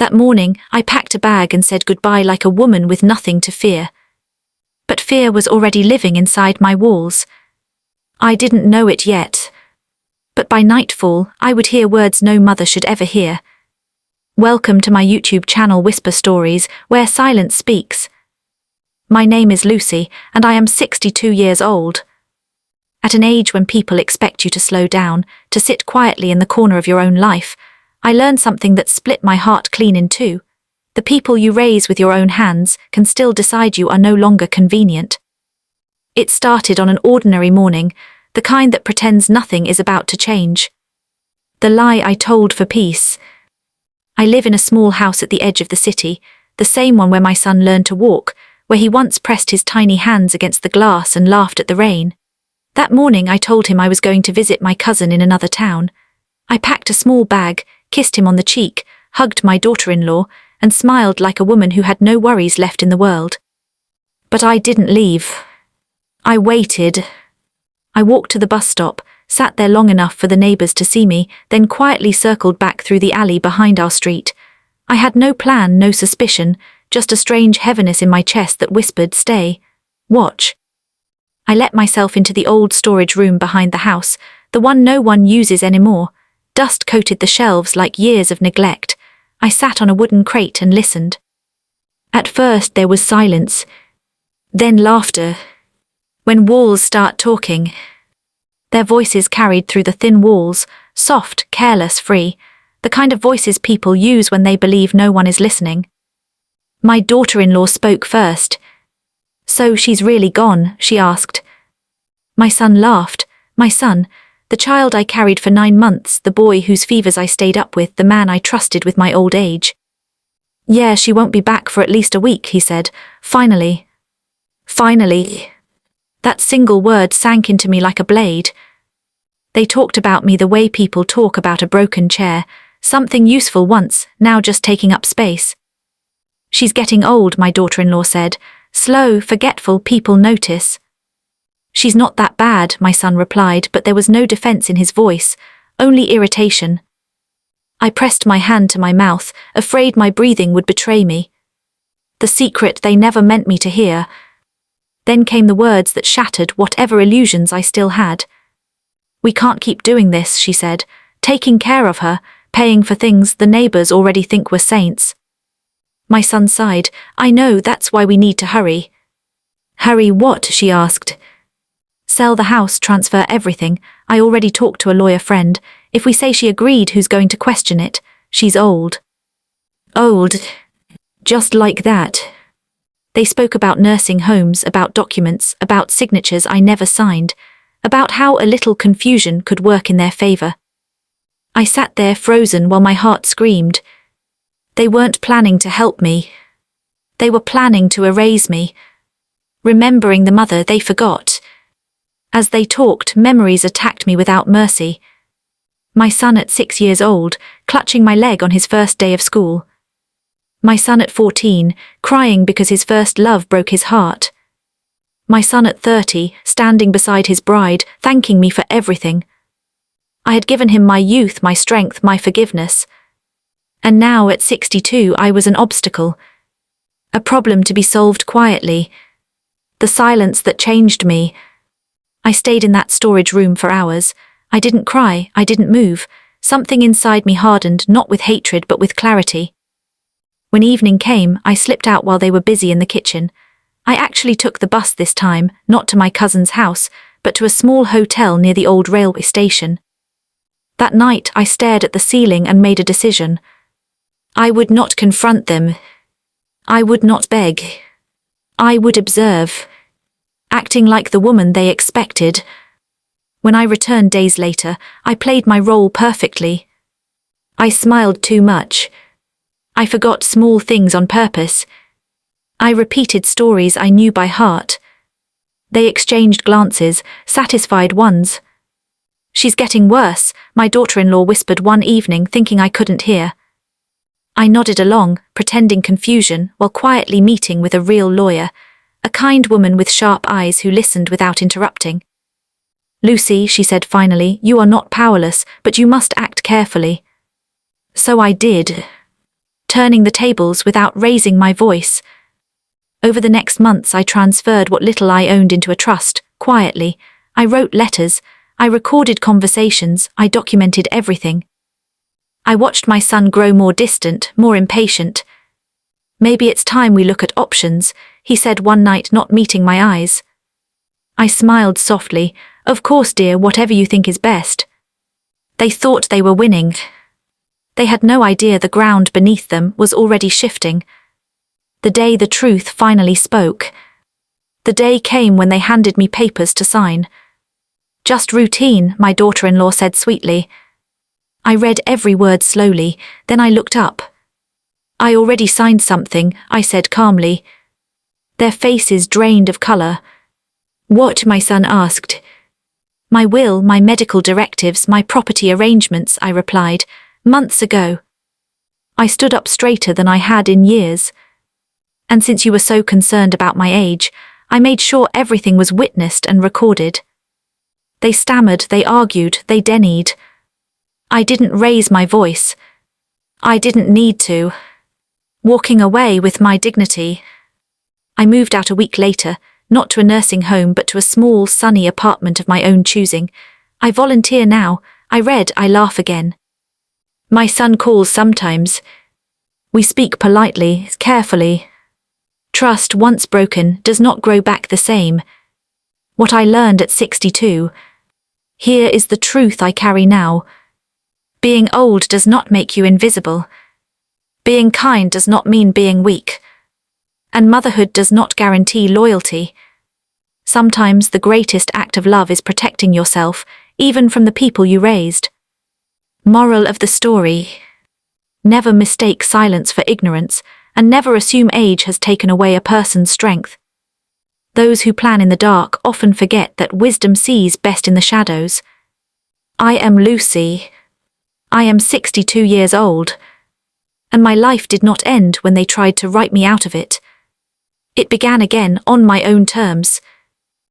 That morning, I packed a bag and said goodbye like a woman with nothing to fear. But fear was already living inside my walls. I didn't know it yet. But by nightfall, I would hear words no mother should ever hear. Welcome to my YouTube channel Whisper Stories, where silence speaks. My name is Lucy, and I am 62 years old. At an age when people expect you to slow down, to sit quietly in the corner of your own life, I learned something that split my heart clean in two. The people you raise with your own hands can still decide you are no longer convenient. It started on an ordinary morning, the kind that pretends nothing is about to change. The lie I told for peace. I live in a small house at the edge of the city, the same one where my son learned to walk, where he once pressed his tiny hands against the glass and laughed at the rain. That morning I told him I was going to visit my cousin in another town. I packed a small bag, kissed him on the cheek, hugged my daughter-in-law, and smiled like a woman who had no worries left in the world. But I didn't leave. I waited. I walked to the bus stop, sat there long enough for the neighbors to see me, then quietly circled back through the alley behind our street. I had no plan, no suspicion, just a strange heaviness in my chest that whispered, "Stay. Watch." I let myself into the old storage room behind the house, the one no one uses anymore. Dust coated the shelves like years of neglect. I sat on a wooden crate and listened. At first there was silence, then laughter. When walls start talking, their voices carried through the thin walls, soft, careless, free, the kind of voices people use when they believe no one is listening. My daughter-in-law spoke first. "So she's really gone?" she asked. My son laughed. My son, the child I carried for 9 months, the boy whose fevers I stayed up with, the man I trusted with my old age. "Yeah, she won't be back for at least a week," he said. Finally. Finally. That single word sank into me like a blade. They talked about me the way people talk about a broken chair, something useful once, now just taking up space. "She's getting old," my daughter-in-law said. "Slow, forgetful, people notice." "She's not that bad," my son replied, but there was no defense in his voice, only irritation. I pressed my hand to my mouth, afraid my breathing would betray me. The secret they never meant me to hear. Then came the words that shattered whatever illusions I still had. "We can't keep doing this," she said, "taking care of her, paying for things the neighbors already think we're saints." My son sighed. "I know, that's why we need to hurry." "Hurry what?" she asked. "Sell the house, transfer everything. I already talked to a lawyer friend. If we say she agreed, who's going to question it? She's old." Old. Just like that. They spoke about nursing homes, about documents, about signatures I never signed, about how a little confusion could work in their favor. I sat there frozen while my heart screamed. They weren't planning to help me. They were planning to erase me. Remembering the mother they forgot. As they talked, memories attacked me without mercy. My son at 6 years old, clutching my leg on his first day of school. My son at 14, crying because his first love broke his heart. My son at 30, standing beside his bride, thanking me for everything. I had given him my youth, my strength, my forgiveness. And now at 62 I was an obstacle. A problem to be solved quietly. The silence that changed me. I stayed in that storage room for hours. I didn't cry, I didn't move. Something inside me hardened, not with hatred but with clarity. When evening came, I slipped out while they were busy in the kitchen. I actually took the bus this time, not to my cousin's house, but to a small hotel near the old railway station. That night I stared at the ceiling and made a decision. I would not confront them. I would not beg. I would observe. Acting like the woman they expected. When I returned days later, I played my role perfectly. I smiled too much. I forgot small things on purpose. I repeated stories I knew by heart. They exchanged glances, satisfied ones. "She's getting worse," my daughter-in-law whispered one evening, thinking I couldn't hear. I nodded along, pretending confusion, while quietly meeting with a real lawyer, a kind woman with sharp eyes who listened without interrupting. "Lucy," she said finally, "you are not powerless, but you must act carefully." So I did. turning the tables without raising my voice. Over the next months, I transferred what little I owned into a trust, quietly. I wrote letters, I recorded conversations, I documented everything. I watched my son grow more distant, more impatient. "Maybe it's time we look at options," he said one night, not meeting my eyes. I smiled softly. "Of course, dear, whatever you think is best." They thought they were winning. They had no idea the ground beneath them was already shifting. The day the truth finally spoke. The day came when they handed me papers to sign. "Just routine," my daughter-in-law said sweetly. I read every word slowly, then I looked up. "I already signed something," I said calmly. Their faces drained of color. "What?" my son asked. "My will, my medical directives, my property arrangements," I replied, "months ago." I stood up straighter than I had in years. "And since you were so concerned about my age, I made sure everything was witnessed and recorded." They stammered, they argued, they denied. I didn't raise my voice. I didn't need to. Walking away with my dignity. I moved out a week later, not to a nursing home but to a small, sunny apartment of my own choosing. I volunteer now, I read, I laugh again. My son calls sometimes. We speak politely, carefully. Trust, once broken, does not grow back the same. What I learned at 62. Here is the truth I carry now. Being old does not make you invisible. Being kind does not mean being weak. And motherhood does not guarantee loyalty. Sometimes the greatest act of love is protecting yourself, even from the people you raised. Moral of the story: never mistake silence for ignorance, and never assume age has taken away a person's strength. Those who plan in the dark often forget that wisdom sees best in the shadows. I am Lucy. I am 62 years old. And my life did not end when they tried to write me out of it. It began again on my own terms.